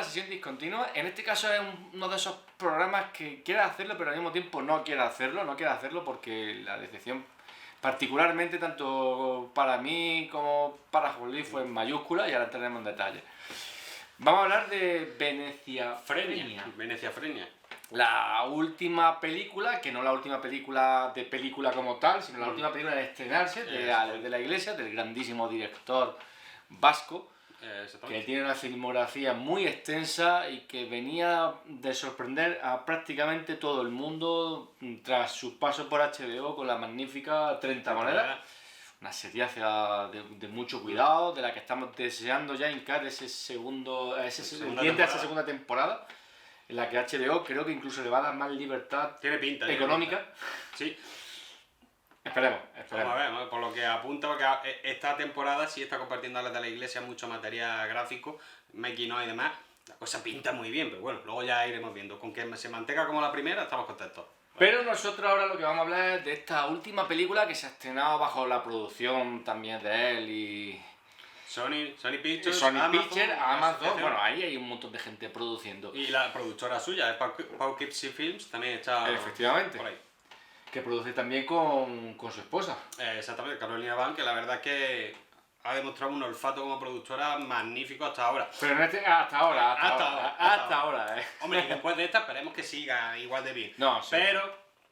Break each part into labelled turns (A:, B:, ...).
A: la sesión discontinua. En este caso es uno de esos programas que quiere hacerlo, pero al mismo tiempo no quiere hacerlo. No quiere hacerlo porque la decepción, particularmente tanto para mí como para Jolí, fue en mayúscula y ahora entraremos en detalle. Vamos a hablar de Veneciafrenia.
B: Veneciafrenia.
A: La última película, que no la última película de película como tal, sino la última película de estrenarse de la Iglesia, del grandísimo director vasco, que tiene una filmografía muy extensa y que venía de sorprender a prácticamente todo el mundo tras su paso por HBO con la magnífica 30 monedas. Una seriaza de mucho cuidado, de la que estamos deseando ya hincar ese diente a esa segunda temporada, en la que HBO creo que incluso le va a dar más libertad económica.
B: Tiene pinta. Sí.
A: Esperemos.
B: Vamos a ver, por lo que apunta, porque esta temporada sí está compartiendo a las de la Iglesia mucho material gráfico, making of y demás. La cosa pinta muy bien, pero bueno, luego ya iremos viendo. Con que se mantenga como la primera, estamos contentos.
A: Pero nosotros ahora lo que vamos a hablar es de esta última película que se ha estrenado bajo la producción también de él y...
B: Sony Pictures,
A: Amazon, bueno, ahí hay un montón de gente produciendo.
B: Y la productora suya, Poughkeepsie Films, también está
A: efectivamente
B: por ahí.
A: Que produce también con su esposa.
B: Exactamente, Carolina Van, que la verdad es que ha demostrado un olfato como productora magnífico hasta ahora.
A: Pero hasta ahora.
B: Hombre, y después de esta esperemos que siga igual de bien.
A: No, sí.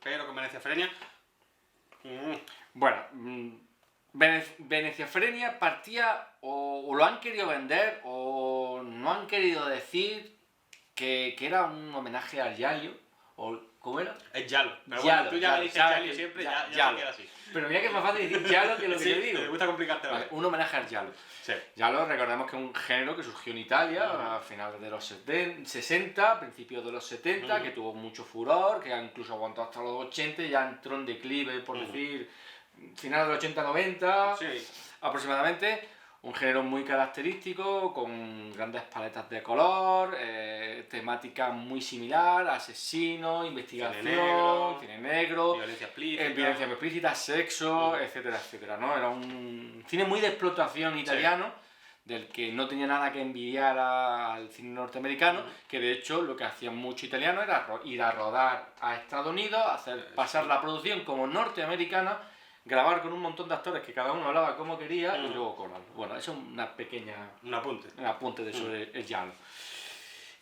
B: Pero con Veneciafrenia...
A: Bueno, Veneciafrenia partía o lo han querido vender o no han querido decir que era un homenaje al Yalio. ¿Cómo era?
B: Es Yalo. Pero
A: Yalo,
B: bueno, tú ya dices Yalo siempre, ya se queda así.
A: Pero mira que es más fácil decir Yalo que lo que yo digo.
B: Me gusta complicarte.
A: Vale, un homenaje al Yalo.
B: Sí.
A: Yalo, recordemos que es un género que surgió en Italia a finales de los 60, principios de los 70, que tuvo mucho furor, que incluso aguantó hasta los 80 y ya entró en declive, por decir, finales de los 80-90 aproximadamente. Un género muy característico, con grandes paletas de color, temática muy similar, asesino, investigación, cine negro,
B: violencia
A: explícita, sexo, etcétera, ¿no? Era un cine muy de explotación italiano, del que no tenía nada que envidiar al cine norteamericano, que de hecho lo que hacían muchos italianos era ir a rodar a Estados Unidos, pasar la producción como norteamericana, grabar con un montón de actores que cada uno hablaba como quería y luego colarlo. Bueno, eso es una pequeña...
B: Un apunte
A: sobre el Yalo.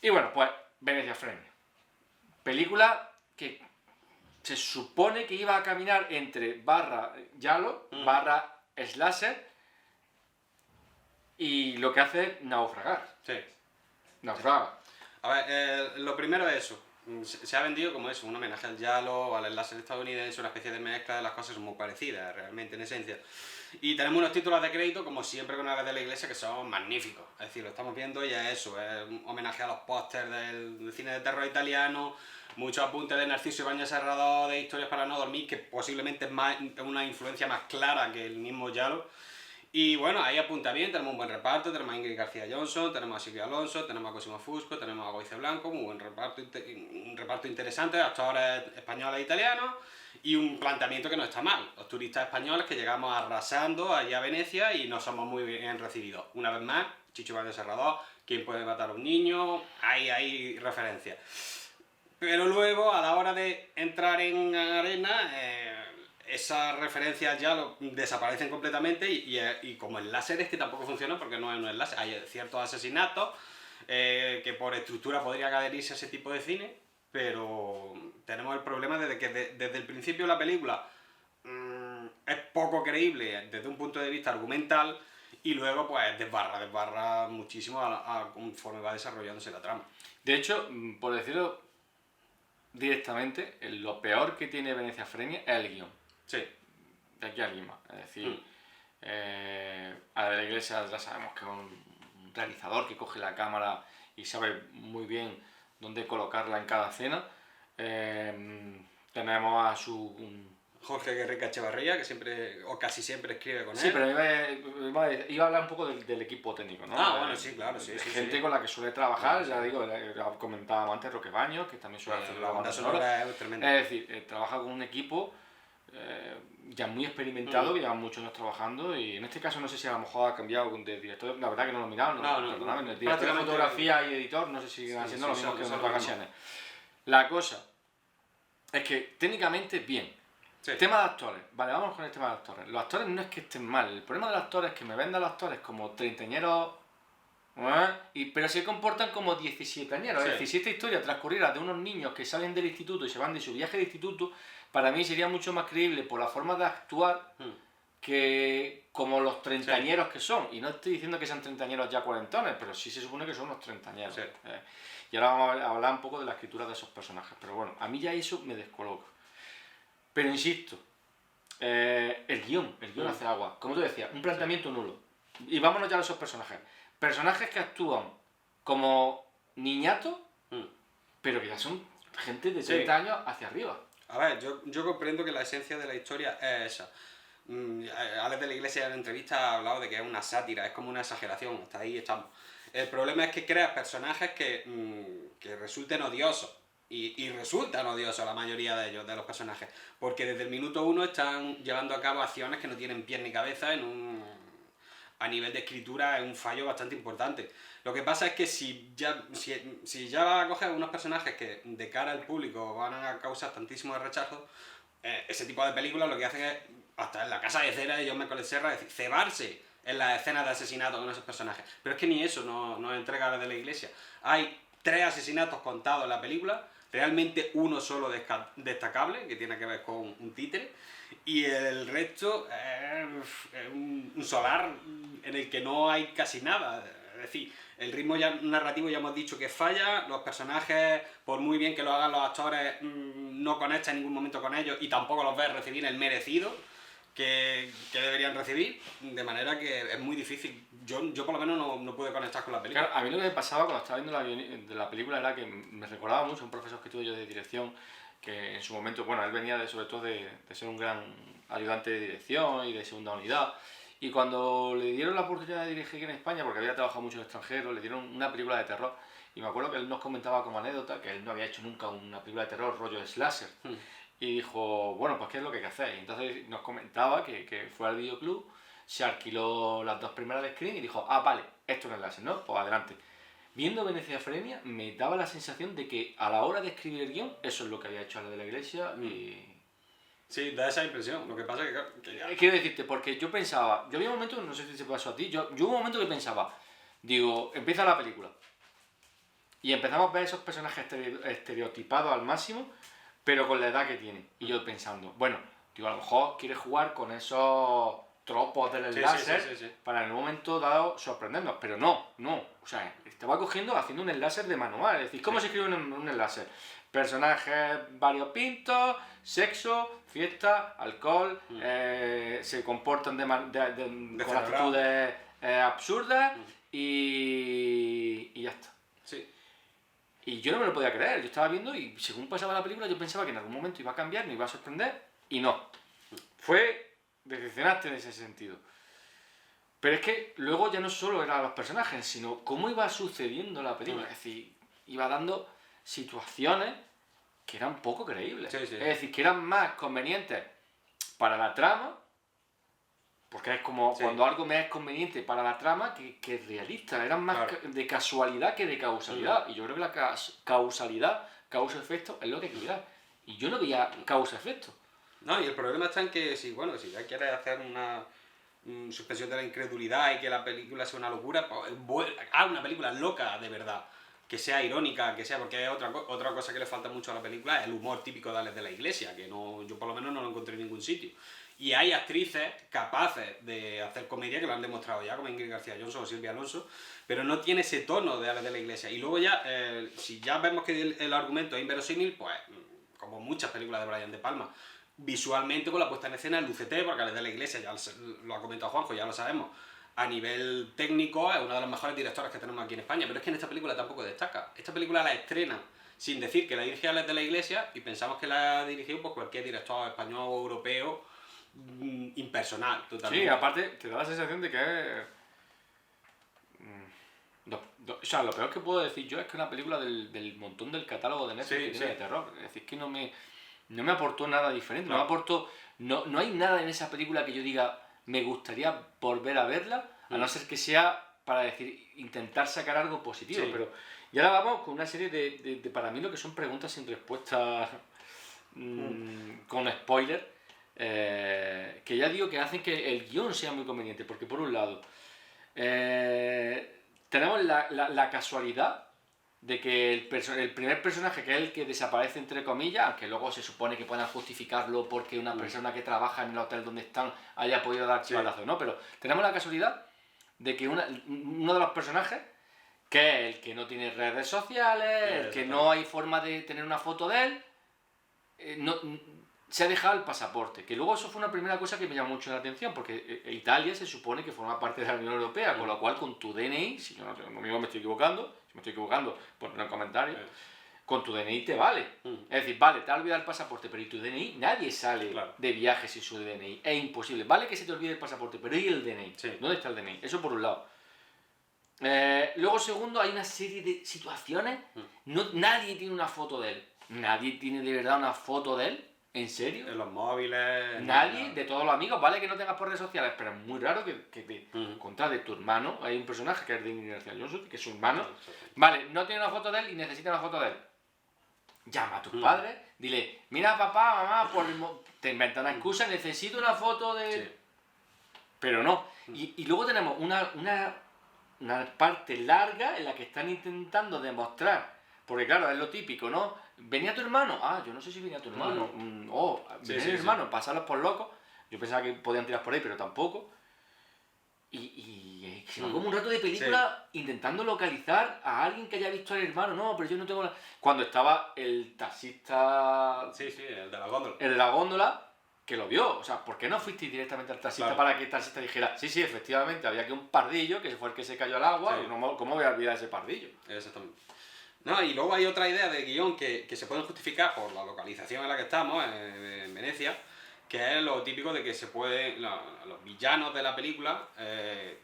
A: Y bueno, pues Veneciafrenia. Película que se supone que iba a caminar entre Yalo, slasher, y lo que hace es naufragar.
B: Sí.
A: Naufraga.
B: A ver, lo primero es eso. Se ha vendido como eso, un homenaje al Yalo, al slasher estadounidense, una especie de mezcla de las cosas muy parecidas, realmente, en esencia. Y tenemos unos títulos de crédito, como siempre con la de la Iglesia, que son magníficos. Es decir, lo estamos viendo y es eso, es un homenaje a los pósters del cine de terror italiano, muchos apuntes de Narciso Ibáñez Serrador, de Historias para no dormir, que posiblemente es una influencia más clara que el mismo Yalo. Y bueno, ahí apunta bien, tenemos un buen reparto, tenemos a Ingrid García Johnson, tenemos a Silvia Alonso, tenemos a Cosimo Fusco, tenemos a Goice Blanco, muy buen reparto, un reparto interesante, actores españoles e italianos, y un planteamiento que no está mal. Los turistas españoles que llegamos arrasando allá a Venecia y no somos muy bien recibidos. Una vez más, Chicho Ibáñez Serrador, ¿quién puede matar a un niño? Hay referencias. Pero luego, a la hora de entrar en arena, esas referencias ya desaparecen completamente y como el láser es que tampoco funciona porque no es un láser. Hay ciertos asesinatos que por estructura podrían adherirse a ese tipo de cine, pero tenemos el problema de que desde el principio la película es poco creíble desde un punto de vista argumental y luego pues desbarra muchísimo conforme va desarrollándose la trama.
A: De hecho, por decirlo directamente, lo peor que tiene Veneciafrenia es el guión.
B: Sí.
A: De aquí a Lima. Es decir, a la Iglesia ya sabemos que es un realizador que coge la cámara y sabe muy bien dónde colocarla en cada escena. Tenemos a su...
B: Jorge Guerrica Echevarría, que siempre, o casi siempre escribe con él.
A: Sí, pero iba a hablar un poco del equipo técnico, ¿no?
B: Bueno, sí, claro, sí.
A: Gente con la que suele trabajar, ya digo, comentábamos antes Roque Baños, que también suele hacer la banda sonora.
B: Es tremendo.
A: Es decir, trabaja con un equipo ya muy experimentado, que llevan muchos años trabajando, y en este caso no sé si a lo mejor ha cambiado de director, la verdad que no lo he mirado, perdóname, el director de fotografía y editor, no sé si siguen haciendo lo mismo que en otras ocasiones. La cosa es que técnicamente bien. Sí. Tema de actores, vale, vamos con el tema de actores. Los actores no es que estén mal, el problema de los actores es que me vendan los actores como treintañeros, pero se comportan como 17añeros. Sí. Es decir, si esta historia transcurriera de unos niños que salen del instituto y se van de su viaje de instituto, para mí sería mucho más creíble por la forma de actuar que como los treintañeros que son. Y no estoy diciendo que sean treintañeros ya cuarentones, pero sí se supone que son unos treintañeros. Sí. Y ahora vamos a hablar un poco de la escritura de esos personajes. Pero bueno, a mí ya eso me descoloca. Pero insisto, el guión hace agua. Como tú decías, un planteamiento nulo. Y vámonos ya a esos personajes. Personajes que actúan como niñatos, pero que ya son gente de 30 años hacia arriba.
B: A ver, yo comprendo que la esencia de la historia es esa. Alex de la Iglesia en la entrevista ha hablado de que es una sátira, es como una exageración, hasta ahí estamos. El problema es que creas personajes que resulten odiosos. Y resultan odiosos la mayoría de ellos, de los personajes, porque desde el minuto 1 están llevando a cabo acciones que no tienen pies ni cabeza. A nivel de escritura es un fallo bastante importante. Lo que pasa es que si ya coges unos personajes que de cara al público van a causar tantísimo rechazo, ese tipo de películas lo que hacen es, hasta en La Casa de Cera de John Michael Serra, es decir, cebarse en las escenas de asesinato con esos personajes. Pero es que ni eso nos entrega la de la Iglesia. Hay 3 asesinatos contados en la película, realmente uno solo destacable, que tiene que ver con un títere, y el resto es un solar en el que no hay casi nada. Es decir, el ritmo narrativo ya hemos dicho que falla, los personajes, por muy bien que lo hagan los actores, no conecta en ningún momento con ellos y tampoco los ves recibir el merecido que deberían recibir, de manera que es muy difícil. Yo por lo menos no pude conectar con la película.
A: Claro, a mí lo que me pasaba cuando estaba viendo la película era que me recordaba mucho a un profesor que tuve yo de dirección, que en su momento, bueno, él venía sobre todo de ser un gran ayudante de dirección y de segunda unidad, y cuando le dieron la oportunidad de dirigir en España, porque había trabajado mucho en el extranjero, le dieron una película de terror, y me acuerdo que él nos comentaba como anécdota que él no había hecho nunca una película de terror rollo de slasher. Y dijo, bueno, pues ¿qué es lo que hay que hacer? Y entonces nos comentaba que fue al videoclub, se alquiló las 2 primeras de screen y dijo, vale, esto es el láser, ¿no? Pues adelante. Viendo Veneciafrenia me daba la sensación de que a la hora de escribir el guión, eso es lo que había hecho Alex de la Iglesia y...
B: Sí, da esa impresión. Lo que pasa es que
A: quiero decirte, porque yo pensaba, yo había un momento, no sé si se pasó a ti, yo hubo un momento que pensaba, digo, empieza la película y empezamos a ver esos personajes estereotipados al máximo, pero con la edad que tienen. Y yo pensando, bueno, digo, a lo mejor quiere jugar con esos tropos del láser para en un momento dado sorprendernos, pero no, o sea, estaba cogiendo, haciendo un láser de manual, es decir, ¿cómo se escribe un láser? Personajes variopintos, sexo, fiesta, alcohol, se comportan con actitudes absurdas y ya está.
B: Sí.
A: Y yo no me lo podía creer, yo estaba viendo y según pasaba la película yo pensaba que en algún momento iba a cambiar, me iba a sorprender y no. Fue decepcionante en ese sentido. Pero es que luego ya no solo eran los personajes, sino cómo iba sucediendo la película. Es decir, iba dando situaciones que eran poco creíbles.
B: Sí.
A: Es decir, que eran más convenientes para la trama, porque es como cuando algo me es conveniente para la trama que realista. Eran más de casualidad que de causalidad. Y yo creo que la causalidad, causa-efecto, es lo que hay que mirar. Y yo no veía causa-efecto.
B: No, y el problema está en que si ya quieres hacer una suspensión de la incredulidad y que la película sea una locura, pues haz una película loca de verdad, que sea irónica, que sea, porque es otra cosa que le falta mucho a la película, es el humor típico de Alex de la Iglesia, que yo por lo menos no lo encontré en ningún sitio. Y hay actrices capaces de hacer comedia que lo han demostrado ya, como Ingrid García Johnson o Silvia Alonso, pero no tiene ese tono de Alex de la Iglesia. Y luego ya, si ya vemos que el argumento es inverosímil, pues como muchas películas de Brian De Palma, visualmente con la puesta en escena el UCT, porque Alex de la Iglesia, ya lo ha comentado Juanjo, ya lo sabemos, a nivel técnico es uno de los mejores directores que tenemos aquí en España, pero es que en esta película tampoco destaca. Esta película la estrena sin decir que la dirige Alex de la Iglesia y pensamos que la ha dirigido pues, cualquier director español o europeo impersonal, totalmente.
A: Sí, aparte te da la sensación de que es... o sea, lo peor que puedo decir yo es que una película del montón del catálogo de Netflix que tiene de terror. Es decir, que no me aportó nada diferente, no me aportó no hay nada en esa película que yo diga, me gustaría volver a verla, a no ser que sea para decir, intentar sacar algo positivo.
B: Sí.
A: Pero y ahora vamos con una serie de para mí lo que son preguntas sin respuestas con spoiler, que ya digo que hacen que el guión sea muy conveniente, porque por un lado tenemos la casualidad de que el primer personaje, que es el que desaparece entre comillas, aunque luego se supone que puedan justificarlo porque una persona que trabaja en el hotel donde están haya podido dar chivalazo, ¿no? Pero tenemos la casualidad de que uno de los personajes, que es el que no tiene redes sociales, el que no hay forma de tener una foto de él, se ha dejado el pasaporte, que luego eso fue una primera cosa que me llamó mucho la atención, porque Italia se supone que forma parte de la Unión Europea, con lo cual con tu DNI, si yo no me estoy equivocando, ponlo en comentarios, con tu DNI te vale. Es decir, vale, te ha olvidado el pasaporte, pero ¿y tu DNI? Nadie sale de viaje sin su DNI, es imposible. Vale que se te olvide el pasaporte, pero ¿y el DNI? ¿Dónde está el DNI? Eso por un lado. Luego, segundo, hay una serie de situaciones, nadie tiene una foto de él. Nadie tiene de verdad una foto de él. ¿En serio?
B: En los móviles.
A: Nadie, de todos los amigos, vale que no tengas por redes sociales, pero es muy raro que te contra de tu hermano. Hay un personaje que es de Indiana Jones, que es su hermano. Vale, no tiene una foto de él y necesita una foto de él. Llama a tus padres, dile, mira papá, mamá, te inventa una excusa, necesito una foto de... Sí. Pero no. Y luego tenemos una parte larga en la que están intentando demostrar, porque claro, es lo típico, ¿no? ¿Venía tu hermano? Ah, yo no sé si venía tu hermano. ¿Venía mi hermano? Pasarlos por locos. Yo pensaba que podían tirar por ahí, pero tampoco. Y se va como un rato de película intentando localizar a alguien que haya visto al hermano. No, pero yo no tengo... Cuando estaba el taxista...
B: Sí, el de la góndola.
A: El de la góndola, que lo vio. O sea, ¿por qué no fuiste directamente al taxista para que el taxista dijera, sí, efectivamente, había que un pardillo, que fue el que se cayó al agua, y ¿cómo voy a olvidar ese pardillo?
B: Exactamente. No, y luego hay otra idea de guión que se pueden justificar por la localización en la que estamos, en Venecia, que es lo típico de que los villanos de la película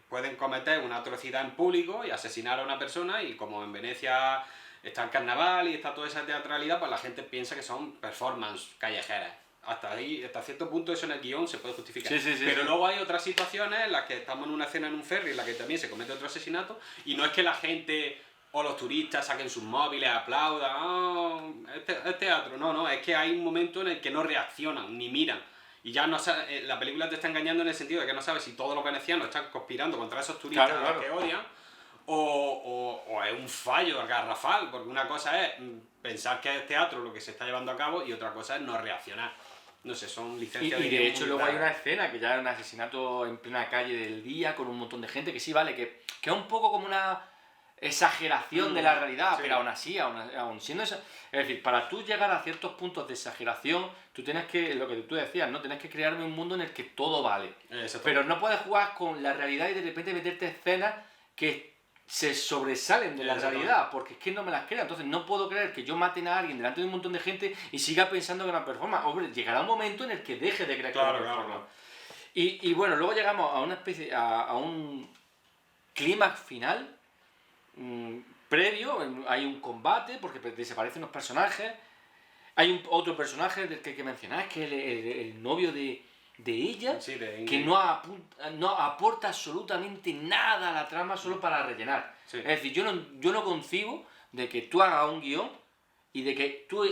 B: pueden cometer una atrocidad en público y asesinar a una persona, y como en Venecia está el carnaval y está toda esa teatralidad, pues la gente piensa que son performance callejeras. Hasta cierto punto eso en el guión se puede justificar. Pero luego hay otras situaciones en las que estamos en una escena en un ferry en la que también se comete otro asesinato, y no es que la gente o los turistas saquen sus móviles, aplaudan, es teatro. No, es que hay un momento en el que no reaccionan, ni miran. Y ya la película te está engañando en el sentido de que no sabes si todos los venecianos están conspirando contra esos turistas a los que odian, o es un fallo garrafal, porque una cosa es pensar que es teatro lo que se está llevando a cabo y otra cosa es no reaccionar. No sé, son licencias
A: y de hecho luego hay una escena que ya es un asesinato en plena calle del día con un montón de gente, que sí, vale, que es un poco como una exageración de la realidad, pero aún así, aún siendo eso, es decir, para tú llegar a ciertos puntos de exageración, tú tienes que, lo que tú decías, ¿no? Tienes que crearme un mundo en el que todo vale. Pero no puedes jugar con la realidad y de repente meterte escenas que se sobresalen de la realidad, porque es que no me las creo. Entonces no puedo creer que yo maten a alguien delante de un montón de gente y siga pensando que es una performance. Hombre, llegará un momento en el que deje de creer que es una performance. Y bueno, luego llegamos a una especie, a un clímax final. Previo, hay un combate porque desaparecen los personajes. Hay otro personaje del que hay que mencionar, que es el novio de ella, que no aporta absolutamente nada a la trama solo para rellenar. Es decir, yo no concibo de que tú hagas un guión y de que tú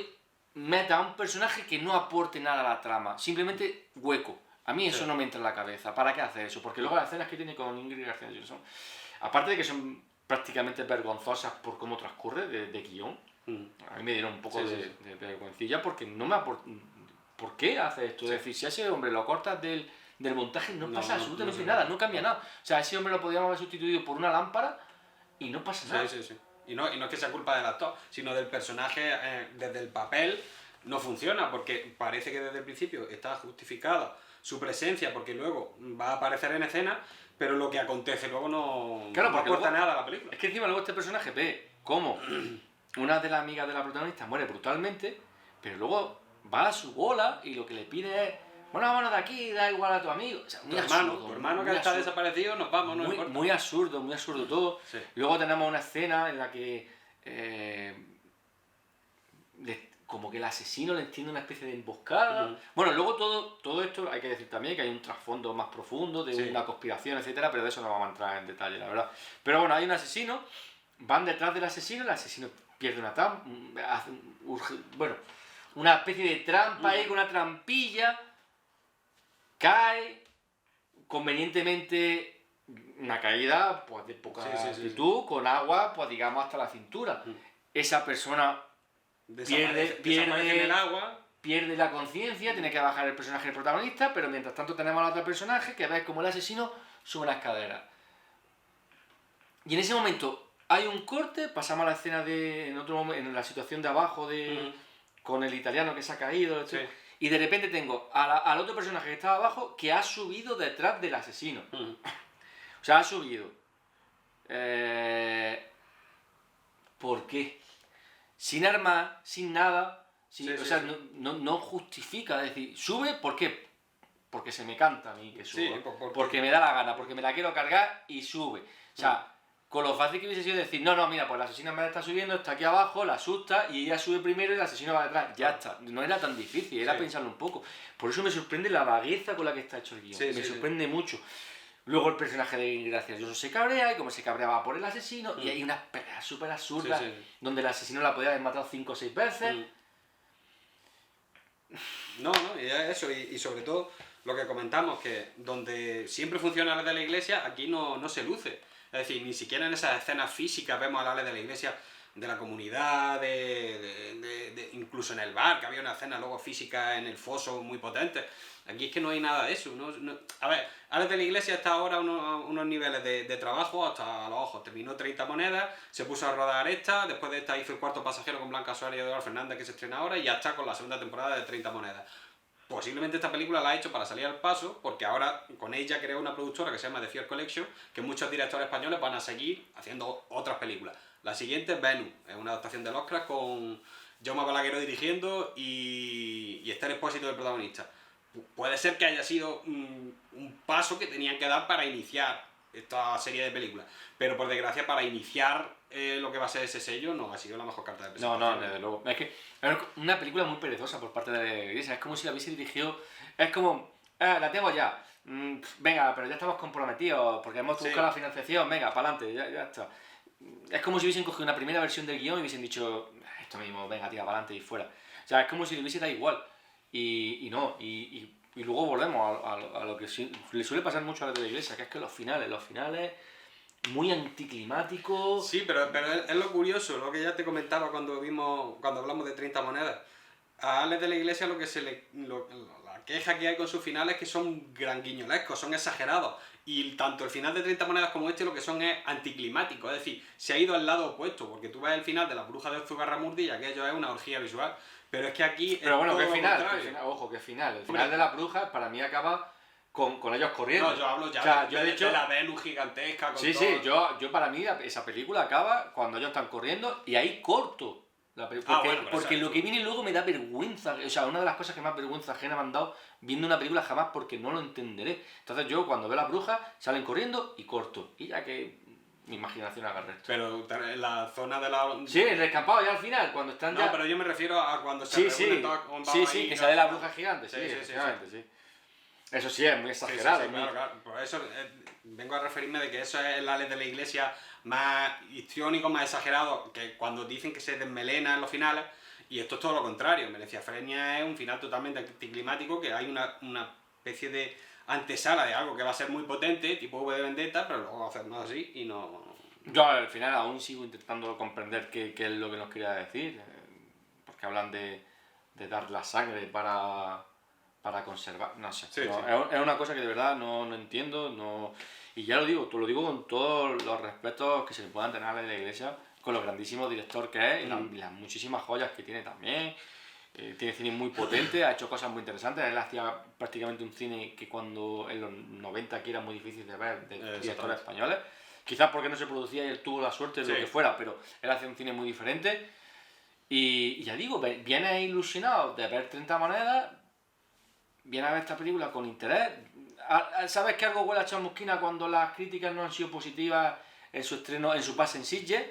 A: metas a un personaje que no aporte nada a la trama, simplemente hueco. A mí eso no me entra en la cabeza. ¿Para qué hacer eso? Porque luego las escenas que tiene con Ingrid García Johnson, aparte de que son prácticamente vergonzosas por cómo transcurre de guión, a mí me dieron un poco de vergüencilla, porque no me aporta. ¿Por qué hace esto? Es decir, si a ese hombre lo cortas del montaje, no pasa absolutamente nada, no cambia nada. O sea, a ese hombre lo podríamos haber sustituido por una lámpara y no pasa nada.
B: Y no es que sea culpa del actor, sino del personaje, desde el papel no funciona, porque parece que desde el principio está justificada su presencia, porque luego va a aparecer en escena, pero lo que acontece luego no aporta nada a la película.
A: Es que encima luego este personaje ve cómo una de las amigas de la protagonista muere brutalmente, pero luego va a su bola y lo que le pide es, bueno, vámonos de aquí, da igual a tu amigo. O sea,
B: tu hermano que está desaparecido, nos vamos, no importa.
A: Muy absurdo todo. Luego tenemos una escena en la que como que el asesino le tiende una especie de emboscada. Bueno, luego todo esto hay que decir también que hay un trasfondo más profundo de una conspiración, etcétera, pero de eso no vamos a entrar en detalle, la verdad. Pero bueno, hay un asesino, van detrás del asesino, el asesino pierde una trampa, una especie de trampa ahí, con una trampilla, cae, convenientemente una caída pues de poca altitud, con agua, pues digamos hasta la cintura. Esa persona pierde
B: en el agua,
A: pierde la conciencia, tiene que bajar el personaje del protagonista, pero mientras tanto tenemos al otro personaje que ves como el asesino sube las escaleras. Y en ese momento hay un corte, pasamos a la escena en la situación de abajo con el italiano que se ha caído, y de repente tengo al otro personaje que estaba abajo que ha subido detrás del asesino. O sea, ha subido. ¿Por qué? Sin armas, sin nada. No justifica. Es decir, sube, ¿por qué? Porque se me canta a mí que suba. Porque me da la gana, porque me la quiero cargar y sube. O sea, con lo fácil que hubiese sido decir, no, mira, pues la asesina en vez de estar subiendo, está aquí abajo, la asusta y ella sube primero y el asesino va detrás. Ya está. No era tan difícil, era pensarlo un poco. Por eso me sorprende la vagueza con la que está hecho el guión. Me sorprende mucho. Luego el personaje de Gracioso se cabrea y como se cabreaba por el asesino y hay unas peleas súper absurdas donde el asesino la podía haber matado 5 o 6 veces.
B: No, y eso, y sobre todo lo que comentamos, que donde siempre funciona la de la iglesia, aquí no se luce. Es decir, ni siquiera en esas escenas físicas vemos a la de la iglesia, de la comunidad, incluso en el bar, que había una escena luego física en el foso muy potente. Aquí es que no hay nada de eso. A ver, Alex de la Iglesia está ahora a unos niveles de trabajo hasta los ojos. Terminó 30 monedas, se puso a rodar esta, después de esta hizo El cuarto pasajero con Blanca Suárez y Eduardo Fernández, que se estrena ahora, y ya está con la segunda temporada de 30 monedas. Posiblemente esta película la ha hecho para salir al paso, porque ahora con ella creó una productora que se llama The Fear Collection, que muchos directores españoles van a seguir haciendo otras películas. La siguiente es Venus, es una adaptación del Oscar con Jaume Balagueró dirigiendo y Esther Expósito del protagonista. Puede ser que haya sido un paso que tenían que dar para iniciar esta serie de películas, pero por desgracia para iniciar lo que va a ser ese sello no ha sido la mejor carta de presentación.
A: No, desde luego. Es que es una película muy perezosa por parte de la iglesia, es como si la hubiese dirigido, es como, la tengo ya, venga, pero ya estamos comprometidos porque hemos buscado la financiación, venga, para adelante, ya está. Es como si hubiesen cogido una primera versión del guión y hubiesen dicho, esto mismo, venga, tira, para adelante y fuera. O sea, es como si le hubiese dado igual. Y luego volvemos a lo que le suele pasar mucho a la de la iglesia, que es que los finales muy anticlimáticos.
B: Sí, pero es lo curioso, lo que ya te comentaba cuando hablamos de 30 monedas. A Alex de la Iglesia la queja que hay con sus finales es que son gran guiñolescos, son exagerados. Y tanto el final de 30 monedas como este lo que son es anticlimáticos, es decir, se ha ido al lado opuesto, porque tú ves el final de La bruja de Zugarramurdi y aquello es una orgía visual. Pero es que aquí.
A: Pero bueno, ¿qué final? Ojo, ¿qué final? El final de La bruja para mí acaba con ellos corriendo.
B: No, yo hablo ya de la Venus gigantesca.
A: Sí, yo para mí esa película acaba cuando ellos están corriendo y ahí corto. Porque lo que viene luego me da vergüenza. O sea, una de las cosas que más vergüenza ajena me han dado viendo una película jamás porque no lo entenderé. Entonces yo cuando veo Las brujas salen corriendo y corto. Y ya que mi imaginación haga el resto.
B: Pero en la zona de la...
A: Sí, el descampado ya al final, cuando están ya...
B: No, pero yo me refiero a cuando se reúnen todas con
A: que sale la bruja gigante. Sí. Eso sí, es muy exagerado.
B: Claro. Por eso vengo a referirme de que eso es el Alex de la Iglesia más histriónico, más exagerado, que cuando dicen que se desmelena en los finales, y esto es todo lo contrario. Meleciafrenia es un final totalmente anticlimático, que hay una especie de antesala de algo que va a ser muy potente, tipo V de Vendetta, pero luego va a hacernos así y no...
A: Yo al final aún sigo intentando comprender qué es lo que nos quería decir, porque hablan de dar la sangre para conservar, no sé, es una cosa que de verdad no entiendo, y ya lo digo con todos los respetos que se le puedan tener a la iglesia, con lo grandísimo director que es, y las muchísimas joyas que tiene también. Tiene cine muy potente, ha hecho cosas muy interesantes. Él hacía prácticamente un cine que cuando en los 90 aquí era muy difícil de ver de directores españoles. Quizás porque no se producía y él tuvo la suerte de lo que fuera, pero él hacía un cine muy diferente. Y ya digo, viene ilusionado de ver 30 monedas, viene a ver esta película con interés. ¿Sabes que algo huele a chamusquina cuando las críticas no han sido positivas en su estreno, en su pase en Sitges?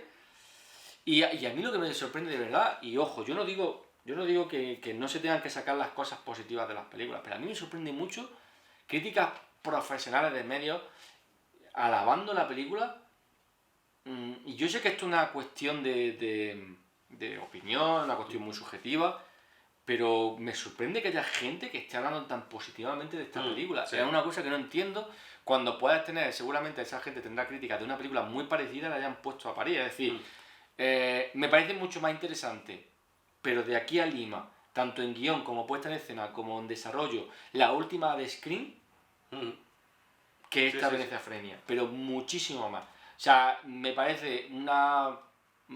A: Y a mí lo que me sorprende de verdad, y ojo, yo no digo yo no digo que no se tengan que sacar las cosas positivas de las películas, pero a mí me sorprende mucho críticas profesionales de medios alabando la película. Y yo sé que esto es una cuestión de opinión, una cuestión muy subjetiva, pero me sorprende que haya gente que esté hablando tan positivamente de esta película.
B: Sí.
A: Es una cosa que no entiendo. Cuando puedas tener, seguramente esa gente tendrá críticas de una película muy parecida y la hayan puesto a parir. Es decir, me parece mucho más interesante, pero de aquí a Lima, tanto en guión como puesta en escena, como en desarrollo, la última de Scream, que esta Venecia Frenia, pero muchísimo más. O sea, me parece una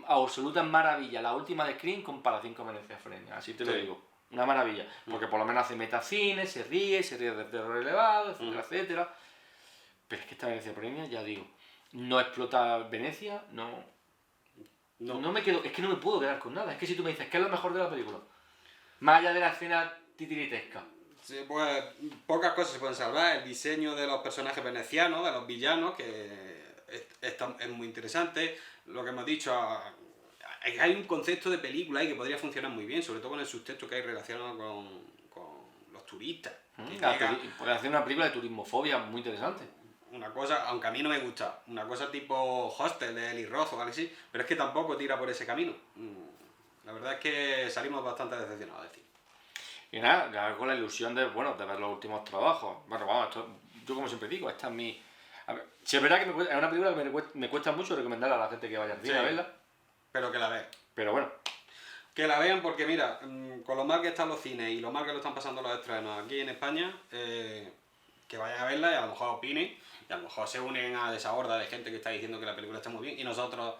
A: absoluta maravilla la última de Scream en comparación con Venecia Frenia, así te lo digo. Una maravilla, porque por lo menos hace metacine, se ríe de terror elevado, etcétera, etcétera. Pero es que esta Venecia Frenia, ya digo, no explota Venecia, no me quedo, es que no me puedo quedar con nada. Es que si tú me dices, ¿qué es lo mejor de la película? Más allá de la escena titiritesca.
B: Sí, pues pocas cosas se pueden salvar. El diseño de los personajes venecianos, de los villanos, que es muy interesante. Lo que hemos dicho, hay un concepto de película ahí que podría funcionar muy bien, sobre todo con el subtexto que hay relacionado con los turistas.
A: Puede hacer una película de turismofobia muy interesante.
B: Una cosa, aunque a mí no me gusta, una cosa tipo Hostel de Eli Roth o algo así, pero es que tampoco tira por ese camino. La verdad es que salimos bastante decepcionados, decir.
A: Y nada, ya con la ilusión de ver los últimos trabajos. Bueno, vamos, yo como siempre digo, esta es mi... A ver, si es verdad que es una película que me cuesta mucho recomendarla a la gente que vaya al cine a verla.
B: Pero que la vean.
A: Pero bueno.
B: Que la vean porque mira, con lo mal que están los cines y lo mal que lo están pasando los estrenos aquí en España, que vayan a verla y a lo mejor opinen, y a lo mejor se unen a esa horda de gente que está diciendo que la película está muy bien y nosotros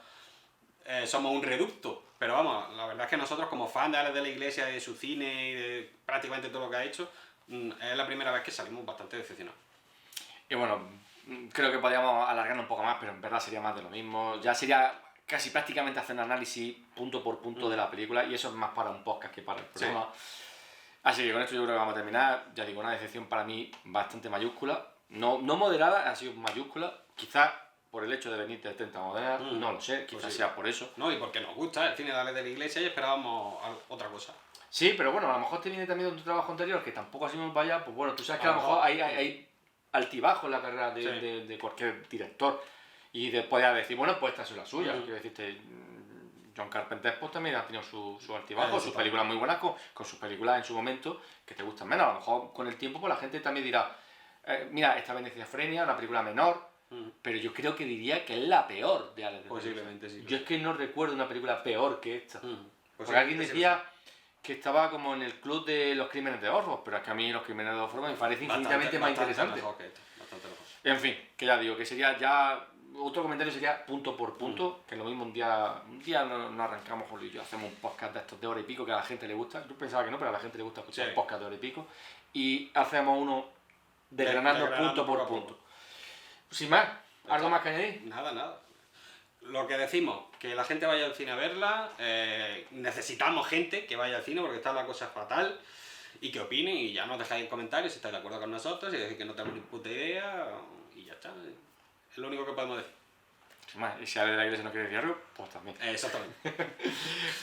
B: somos un reducto. Pero vamos, la verdad es que nosotros como fans de Alex de la Iglesia, de su cine y de prácticamente todo lo que ha hecho, es la primera vez que salimos bastante decepcionados.
A: Y bueno, creo que podríamos alargarnos un poco más, pero en verdad sería más de lo mismo. Ya sería casi prácticamente hacer un análisis punto por punto de la película, y eso es más para un podcast que para el programa. Así que con esto yo creo que vamos a terminar. Ya digo, una decepción para mí bastante mayúscula. No mayúscula, ha sido mayúscula. Quizás por el hecho de venir del 30 moderna, no lo sé, quizás sea por eso.
B: No, y porque nos gusta el cine de Alex de la Iglesia y esperábamos otra cosa.
A: Sí, pero bueno, a lo mejor te viene también de tu trabajo anterior, que tampoco ha sido muy para allá, pues bueno, tú sabes que a lo mejor hay altibajos en la carrera de cualquier director. Y después ya decir, bueno, pues esta es la suya. Quiero decirte, John Carpenter pues también ha tenido su altibajo, sus películas muy buenas con sus películas en su momento que te gustan menos. A lo mejor con el tiempo pues la gente también dirá, mira, esta Venecia Frenia, una película menor, pero yo creo que diría que es la peor de Alex de la Iglesia.
B: Posiblemente sí.
A: Yo es que no recuerdo una película peor que esta. Porque alguien decía que estaba como en el club de los crímenes de Orwell, pero es que a mí los crímenes de Orwell me parece infinitamente más interesante.
B: Bastante mejor.
A: En fin, que ya digo, que sería ya... Otro comentario sería punto por punto, que lo mismo un día nos arrancamos Julio y yo, hacemos un podcast de estos de hora y pico que a la gente le gusta. Yo pensaba que no, pero a la gente le gusta escuchar un podcast de hora y pico. Y hacemos uno desgranando punto por punto. Sin más, ¿algo más que añadir?
B: Nada. Lo que decimos, que la gente vaya al cine a verla, necesitamos gente que vaya al cine porque está la cosa fatal, y que opine y ya nos dejáis en comentarios si estáis de acuerdo con nosotros y decir que no tenemos ni puta idea y ya está. Es lo único que podemos decir.
A: Sin más, y si Alex de la Iglesia no quiere decir algo, pues también.
B: Exactamente.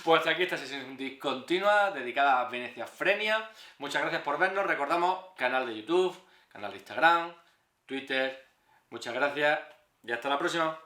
A: Pues hasta aquí esta sesión discontinua dedicada a Venecia Frenia. Muchas gracias por vernos. Recordamos canal de YouTube, canal de Instagram, Twitter. Muchas gracias y hasta la próxima.